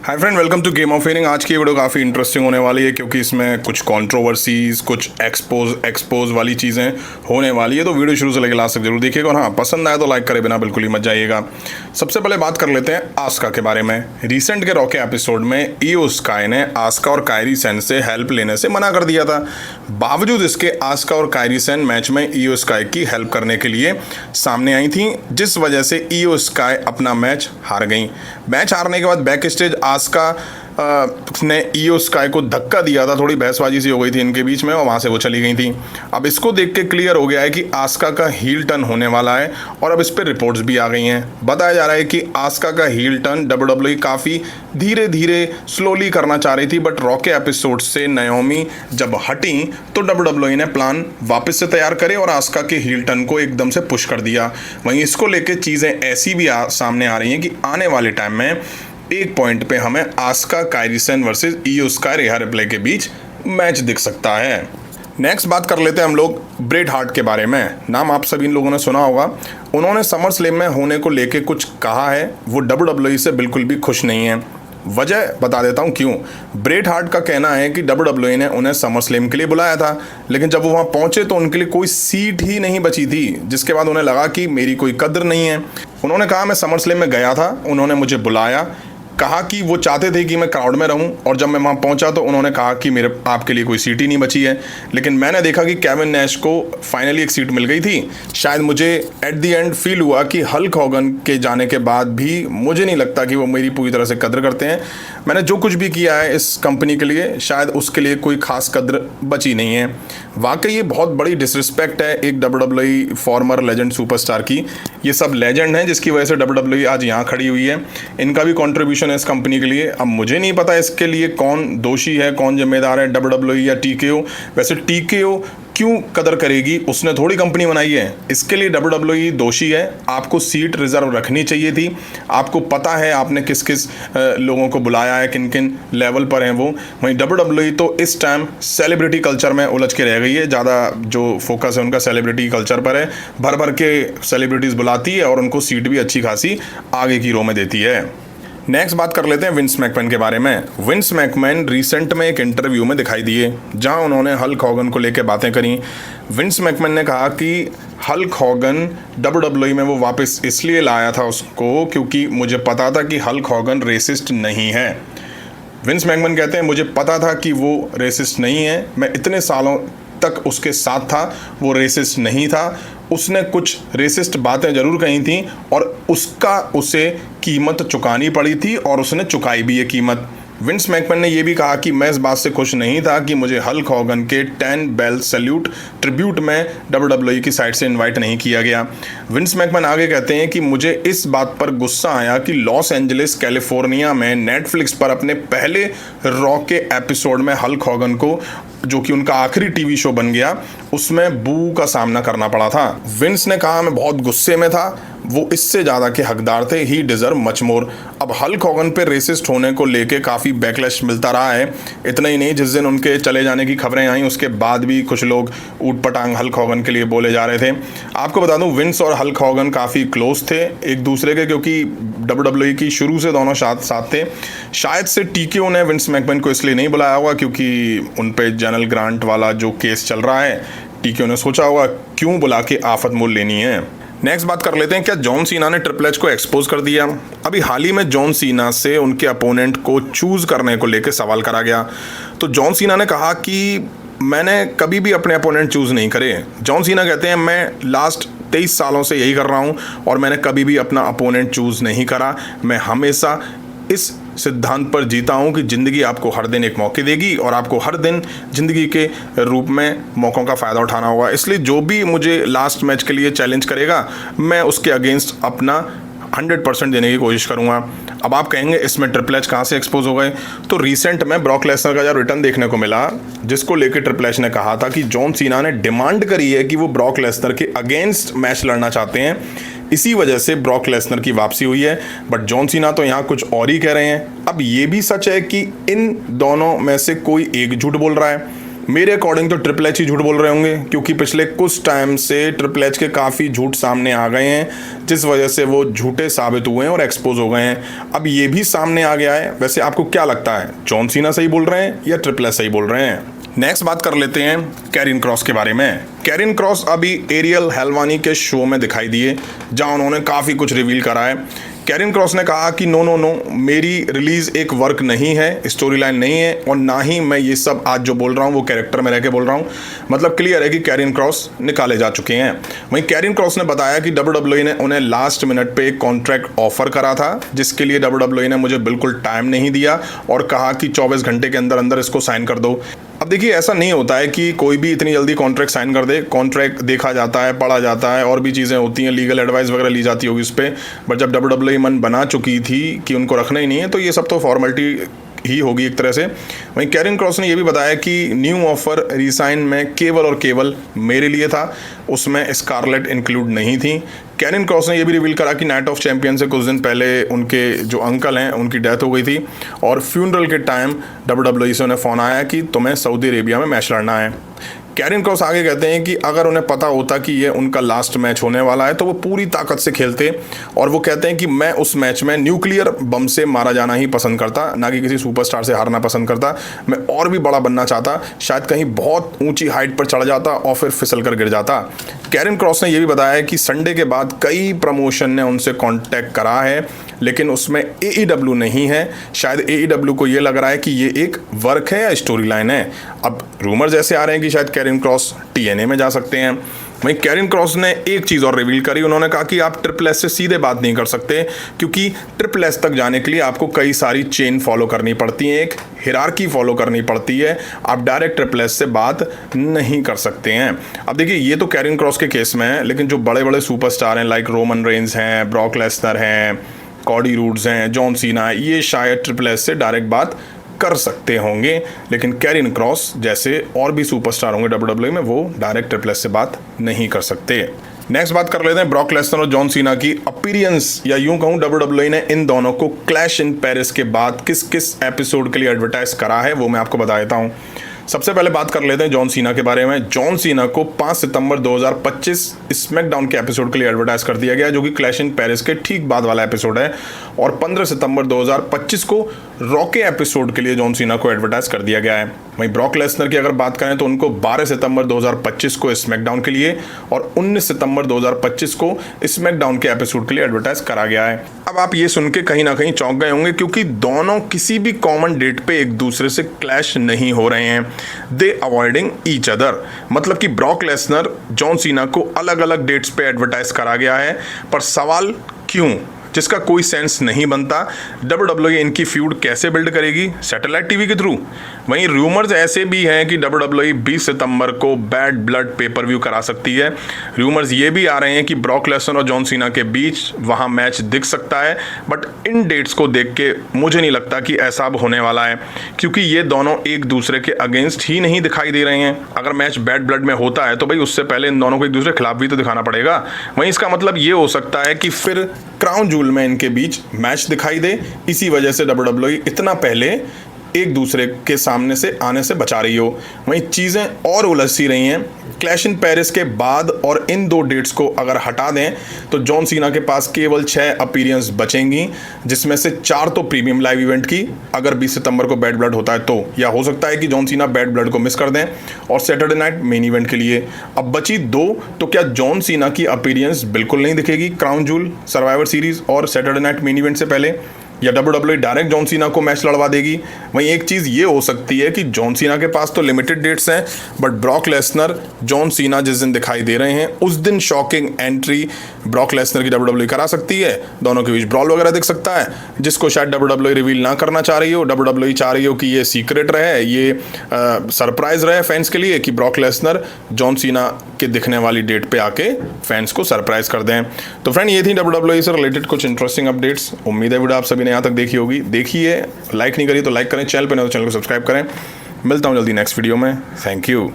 Hi friend, welcome to game of hearing. आज की video काफ़ी इंटरेस्टिंग होने वाली है क्योंकि इसमें कुछ कंट्रोवर्सीज, कुछ एक्सपोज वाली चीज़ें होने वाली है। तो वीडियो शुरू से लेकर लास्ट तक जरूर देखिएगा और हाँ, पसंद आए तो लाइक करे बिना बिल्कुल ही मत जाइएगा। सबसे पहले बात कर लेते हैं आस्का के बारे में। रिसेंट के रॉ के एपिसोड में ईओ स्काई ने आस्का और कायरी सेन से हेल्प लेने से मना कर दिया था। बावजूद इसके आस्का और कायरी सेन मैच में ईओ स्काई की हेल्प करने के लिए सामने आई थी, जिस वजह से ईओ स्काई अपना मैच हार गई। मैच हारने के बाद बैक स्टेज आस्का ने ईओ स्काई को धक्का दिया था। थोड़ी बहसबाजी सी हो गई थी इनके बीच में और वहाँ से वो चली गई थी। अब इसको देख के क्लियर हो गया है कि आस्का का हील टर्न होने वाला है और अब इस पर रिपोर्ट्स भी आ गई हैं। बताया जा रहा है कि आस्का का हील टर्न डब्ल्यूडब्ल्यूई काफ़ी धीरे धीरे स्लोली करना चाह रही थी, बट रॉ के एपिसोड से नाओमी जब हटी तो डब्ल्यूडब्ल्यूई ने प्लान वापस से तैयार करे और आस्का के हील टर्न को एकदम से पुश कर दिया। वहीं इसको लेके चीज़ें ऐसी भी सामने आ रही हैं कि आने वाले टाइम में एक पॉइंट पे हमें आस्का कायरी सेन वर्सेस ईओ स्काई रेहा रिप्ले के बीच मैच दिख सकता है। नेक्स्ट बात कर लेते हैं हम लोग ब्रेट हार्ट के बारे में। नाम आप सभी लोगों ने सुना होगा। उन्होंने समर स्लैम में होने को लेके कुछ कहा है। वो डब्ल्यूडब्ल्यूई से बिल्कुल भी खुश नहीं है। वजह बता देता हूँ क्यों। ब्रेट हार्ट का कहना है कि डब्ल्यूडब्ल्यूई ने उन्हें समर स्लैम के लिए बुलाया था, लेकिन जब वो वहाँ पहुँचे तो उनके लिए कोई सीट ही नहीं बची थी, जिसके बाद उन्हें लगा कि मेरी कोई कद्र नहीं है। उन्होंने कहा मैं समर स्लैम में गया था, उन्होंने मुझे बुलाया, कहा कि वो चाहते थे कि मैं क्राउड में रहूं, और जब मैं वहाँ पहुंचा तो उन्होंने कहा कि मेरे आपके लिए कोई सीट ही नहीं बची है। लेकिन मैंने देखा कि केविन नैश को फाइनली एक सीट मिल गई थी। शायद मुझे एट द एंड फील हुआ कि हल्क हॉगन के जाने के बाद भी मुझे नहीं लगता कि वो मेरी पूरी तरह से कद्र करते हैं। मैंने जो कुछ भी किया है इस कंपनी के लिए, शायद उसके लिए कोई खास कद्र बची नहीं है। वाकई ये बहुत बड़ी डिसरिस्पेक्ट है एक डब्ल्यूडब्ल्यूई फॉर्मर लेजेंड सुपरस्टार की। ये सब लेजेंड हैं जिसकी वजह से डब्ल्यूडब्ल्यूई आज यहाँ खड़ी हुई है। इनका भी कंट्रीब्यूशन है इस कंपनी के लिए। अब मुझे नहीं पता इसके लिए कौन दोषी है, कौन जिम्मेदार है, डब्ल्यूडब्ल्यूई या टीकेओ। वैसे टीकेओ क्यों कदर करेगी, उसने थोड़ी कंपनी बनाई है। इसके लिए डब्ल्यूडब्ल्यूई दोषी है। आपको सीट रिजर्व रखनी चाहिए थी। आपको पता है आपने किस किस लोगों को बुलाया है, किन किन लेवल पर हैं वो। वहीं डब्ल्यूडब्ल्यूई तो इस टाइम सेलिब्रिटी कल्चर में उलझ के रह गई है। ज़्यादा जो फोकस है उनका सेलिब्रिटी कल्चर पर है। भर भर के सेलिब्रिटीज़ बुलाती है और उनको सीट भी अच्छी खासी आगे की रो में देती है। नेक्स्ट बात कर लेते हैं विंस मैकमैन के बारे में। विंस मैकमैन रिसेंट में एक इंटरव्यू में दिखाई दिए जहां उन्होंने हल्क हॉगन को लेकर बातें करी। विंस मैकमैन ने कहा कि हल्क हॉगन डब्ल्यूडब्ल्यूई में वो वापस इसलिए लाया था उसको क्योंकि मुझे पता था कि हल्क हॉगन रेसिस्ट नहीं है। विंस मैकमैन कहते हैं मुझे पता था कि वो रेसिस्ट नहीं है। मैं इतने सालों तक उसके साथ था, वो रेसिस्ट नहीं था। उसने कुछ रेसिस्ट बातें ज़रूर कही थी और उसका उसे कीमत चुकानी पड़ी थी और उसने चुकाई भी ये कीमत। विंस मैकमैन ने यह भी कहा कि मैं इस बात से खुश नहीं था कि मुझे हल्क हॉगन के 10 बेल सैल्यूट ट्रिब्यूट में डब्ल्यूडब्ल्यूई की साइड से इनवाइट नहीं किया गया। विंस मैकमैन आगे कहते हैं कि मुझे इस बात पर गुस्सा आया कि लॉस एंजलिस कैलिफोर्निया में नेटफ्लिक्स पर अपने पहले रॉ के एपिसोड में हल्क हॉगन को, जो कि उनका आखिरी टीवी शो बन गया, उसमें बू का सामना करना पड़ा था। विंस ने कहा मैं बहुत गुस्से में था, वो इससे ज़्यादा के हकदार थे, ही डिजर्व मच मोर। अब हल्क हॉगन पे रेसिस्ट होने को लेके काफ़ी बैकलैश मिलता रहा है। इतना ही नहीं, जिस दिन उनके चले जाने की खबरें आई उसके बाद भी कुछ लोग ऊट पटांग हल्क हॉगन के लिए बोले जा रहे थे। आपको बता दूं विंस और हल्क हॉगन काफ़ी क्लोज थे एक दूसरे के, क्योंकि डब्ल्यूडब्ल्यूई की शुरू से दोनों साथ थे। शायद से टीकेओ ने विंस मैकमैन को इसलिए नहीं बुलाया होगा क्योंकि उन पे जनरल ग्रांट वाला जो केस चल रहा है, टीकेओ ने सोचा होगा क्यों बुला के आफत मोल लेनी है। नेक्स्ट बात कर लेते हैं, क्या जॉन सीना ने ट्रिपल एच को एक्सपोज कर दिया। अभी हाल ही में जॉन सीना से उनके अपोनेंट को चूज करने को लेकर सवाल करा गया तो जॉन सीना ने कहा कि मैंने कभी भी अपने अपोनेंट चूज नहीं करे। जॉन सीना कहते हैं मैं लास्ट 23 सालों से यही कर रहा हूं और मैंने कभी भी अपना अपोनेंट चूज नहीं करा। मैं हमेशा इस सिद्धांत पर जीता हूं कि ज़िंदगी आपको हर दिन एक मौके देगी और आपको हर दिन ज़िंदगी के रूप में मौक़ों का फ़ायदा उठाना होगा। इसलिए जो भी मुझे लास्ट मैच के लिए चैलेंज करेगा मैं उसके अगेंस्ट अपना 100% देने की कोशिश करूंगा। अब आप कहेंगे इसमें ट्रिपल एच कहाँ से एक्सपोज हो गए, तो रिसेंट में ब्रॉक लेसनर का जो रिटर्न देखने को मिला जिसको लेकर ट्रिपल एच ने कहा था कि जॉन सीना ने डिमांड करी है कि वो ब्रॉक लेसनर के अगेंस्ट मैच लड़ना चाहते हैं। इसी वजह से ब्रॉक लेसनर की वापसी हुई है, बट जॉन सीना तो यहाँ कुछ और ही कह रहे हैं। अब ये भी सच है कि इन दोनों में से कोई एक झूठ बोल रहा है। मेरे अकॉर्डिंग तो ट्रिपल एच ही झूठ बोल रहे होंगे, क्योंकि पिछले कुछ टाइम से ट्रिपल एच के काफ़ी झूठ सामने आ गए हैं, जिस वजह से वो झूठे साबित हुए हैं और एक्सपोज हो गए हैं। अब ये भी सामने आ गया है। वैसे आपको क्या लगता है, जॉन सीना सही बोल रहे हैं या ट्रिपल एच सही बोल रहे हैं? नेक्स्ट बात कर लेते हैं कैरिन क्रॉस के बारे में। कैरिन क्रॉस अभी एरियल हेलवानी के शो में दिखाई दिए, जहां उन्होंने काफ़ी कुछ रिवील करा है। कैरिन क्रॉस ने कहा कि नो, मेरी रिलीज एक वर्क नहीं है, स्टोरी लाइन नहीं है, और ना ही मैं ये सब आज जो बोल रहा हूँ वो कैरेक्टर में रह के बोल रहा हूँ। मतलब क्लियर है कि कैरिन क्रॉस निकाले जा चुके हैं। वहीं कैरिन क्रॉस ने बताया कि WWE ने उन्हें लास्ट मिनट पे एक कॉन्ट्रैक्ट ऑफर करा था, जिसके लिए WWE ने मुझे बिल्कुल टाइम नहीं दिया और कहा कि 24 घंटे के अंदर अंदर इसको साइन कर दो। अब देखिए, ऐसा नहीं होता है कि कोई भी इतनी जल्दी कॉन्ट्रैक्ट साइन कर दे। कॉन्ट्रैक्ट देखा जाता है, पढ़ा जाता है, और भी चीज़ें होती हैं, लीगल एडवाइस वगैरह ली जाती होगी उस पर। बट जब WWE मन बना चुकी थी कि उनको रखना ही नहीं है, तो ये सब तो फॉर्मेलिटी ही होगी एक तरह से। वहीं कैरिन क्रॉस ने यह भी बताया कि न्यू ऑफर रिसाइन में केवल और केवल मेरे लिए था, उसमें स्कारलेट इंक्लूड नहीं थी। कैरिन क्रॉस ने यह भी रिवील करा कि नाइट ऑफ चैंपियन से कुछ दिन पहले उनके जो अंकल हैं उनकी डेथ हो गई थी, और फ्यूनरल के टाइम WWE से उन्हें फ़ोन आया कि तुम्हें सऊदी अरेबिया में मैच लड़ना है। कैरिन क्रॉस आगे कहते हैं कि अगर उन्हें पता होता कि ये उनका लास्ट मैच होने वाला है तो वो पूरी ताकत से खेलते, और वो कहते हैं कि मैं उस मैच में न्यूक्लियर बम से मारा जाना ही पसंद करता, ना कि किसी सुपरस्टार से हारना पसंद करता। मैं और भी बड़ा बनना चाहता, शायद कहीं बहुत ऊंची हाइट पर चढ़ जाता और फिर फिसल कर गिर जाता। कैरिन क्रॉस ने यह भी बताया कि संडे के बाद कई प्रमोशन ने उनसे कॉन्टैक्ट करा है, लेकिन उसमें AEW नहीं है। शायद AEW को ये लग रहा है कि ये एक वर्क है या स्टोरी लाइन है। अब रूमर्स ऐसे आ रहे हैं कि शायद कैरिन क्रॉस TNA में जा सकते हैं। वहीं कैरिन क्रॉस ने एक चीज़ और रिवील करी। उन्होंने कहा कि आप ट्रिपल एच से सीधे बात नहीं कर सकते, क्योंकि ट्रिपल एच तक जाने के लिए आपको कई सारी चेन फॉलो करनी पड़ती है, एक हिरार्की फॉलो करनी पड़ती है। आप डायरेक्ट ट्रिपल एच से बात नहीं कर सकते हैं। अब देखिए, ये तो कैरिन क्रॉस के केस में है, लेकिन जो बड़े बड़े सुपरस्टार हैं लाइक रोमन रेंस हैं, ब्रॉक लेसनर हैं, कॉडी रूड्स हैं, जॉन सीना है, ये शायद ट्रिपल एच से डायरेक्ट बात कर सकते होंगे। लेकिन कैरिन क्रॉस जैसे और भी सुपरस्टार होंगे WWE में, वो डायरेक्ट ट्रिपल एच से बात नहीं कर सकते। नेक्स्ट बात कर लेते हैं ब्रॉक लेसनर और जॉन सीना की अपीयरेंस, या यूं कहूं WWE ने इन दोनों को क्लैश इन पेरिस के बाद किस किस एपिसोड के लिए एडवर्टाइज करा है, वो मैं आपको बता देता हूं। सबसे पहले बात कर लेते हैं जॉन सीना के बारे में। जॉन सीना को 5 सितंबर 2025 स्मैकडाउन के एपिसोड के लिए एडवर्टाइज कर दिया गया, जो कि क्लैश इन पेरिस के ठीक बाद वाला एपिसोड है, और 15 सितंबर 2025 को रॉ के एपिसोड के लिए जॉन सीना को एडवर्टाइज कर दिया गया है। वहीं ब्रॉक लेसनर की अगर बात करें तो उनको 12 सितंबर 2025 को स्मैकडाउन के लिए और 19 सितंबर 2025 को स्मैकडाउन के एपिसोड के लिए एडवर्टाइज करा गया है। अब आप ये सुन के कहीं ना कहीं चौंक गए होंगे, क्योंकि दोनों किसी भी कॉमन डेट पे एक दूसरे से क्लैश नहीं हो रहे हैं। दे अवॉइडिंग ईच अदर, मतलब कि ब्रॉक लेसनर जॉन सीना को अलग अलग डेट्स पे एडवर्टाइज करा गया है। पर सवाल क्यों, जिसका कोई सेंस नहीं बनता। WWE इनकी फ्यूड कैसे बिल्ड करेगी? सैटेलाइट टीवी के थ्रू। वहीं रूमर्स ऐसे भी हैं कि WWE 20 सितंबर को बैड ब्लड पेपर व्यू करा सकती है। रूमर्स ये भी आ रहे हैं कि ब्रॉक लेसनर और जॉन सीना के बीच वहां मैच दिख सकता है, बट इन डेट्स को देख के मुझे नहीं लगता कि ऐसा अब होने वाला है, क्योंकि ये दोनों एक दूसरे के अगेंस्ट ही नहीं दिखाई दे रहे हैं। अगर मैच बैड ब्लड में होता है तो भाई उससे पहले इन दोनों को एक दूसरे के खिलाफ भी तो दिखाना पड़ेगा। वहीं इसका मतलब ये हो सकता है कि फिर क्राउन जूल में इनके बीच मैच दिखाई दे, इसी वजह से WWE इतना पहले एक दूसरे के सामने से आने से बचा रही हो। वहीं चीज़ें और उलझ सी रही हैं। क्लैश इन पेरिस के बाद और इन 2 डेट्स को अगर हटा दें तो जॉन सीना के पास केवल 6 अपीयरेंस बचेंगी, जिसमें से 4 तो प्रीमियम लाइव इवेंट की, अगर 20 सितंबर को बैड ब्लड होता है तो, या हो सकता है कि जॉन सीना बैड ब्लड को मिस कर दें और सैटरडे नाइट मेन इवेंट के लिए। अब बची 2, तो क्या जॉन सीना की अपीयरेंस बिल्कुल नहीं दिखेगी क्राउन जूल, सर्वाइवर सीरीज और सैटरडे नाइट मेन इवेंट से पहले, या WWE डायरेक्ट जॉन सीना को मैच लड़वा देगी? वहीं एक चीज़ ये हो सकती है कि जॉन सीना के पास तो लिमिटेड डेट्स हैं, but Brock Lesnar John Cena जिस दिन दिखाई दे रहे हैं उस दिन शॉकिंग एंट्री ब्रॉक लेसनर की WWE करा सकती है। दोनों के बीच ब्रॉल वगैरह दिख सकता है, जिसको शायद WWE रिवील ना करना चाह रही हो। WWE चाह रही हो कि ये सीक्रेट रहे, ये सरप्राइज रहे फैंस के लिए, कि ब्रॉक लेसनर जॉन सीना के दिखने वाली डेट पे आके फैंस को सरप्राइज कर दें। तो फ्रेंड, ये थी WWE से रिलेटेड कुछ इंटरेस्टिंग अपडेट्स। उम्मीद है वीडियो आप सभी ने यहाँ तक देखी होगी। देखिए, लाइक नहीं करी तो लाइक करें, चैनल पे नहीं तो चैनल को सब्सक्राइब करें। मिलता हूँ जल्दी नेक्स्ट वीडियो में। Thank you.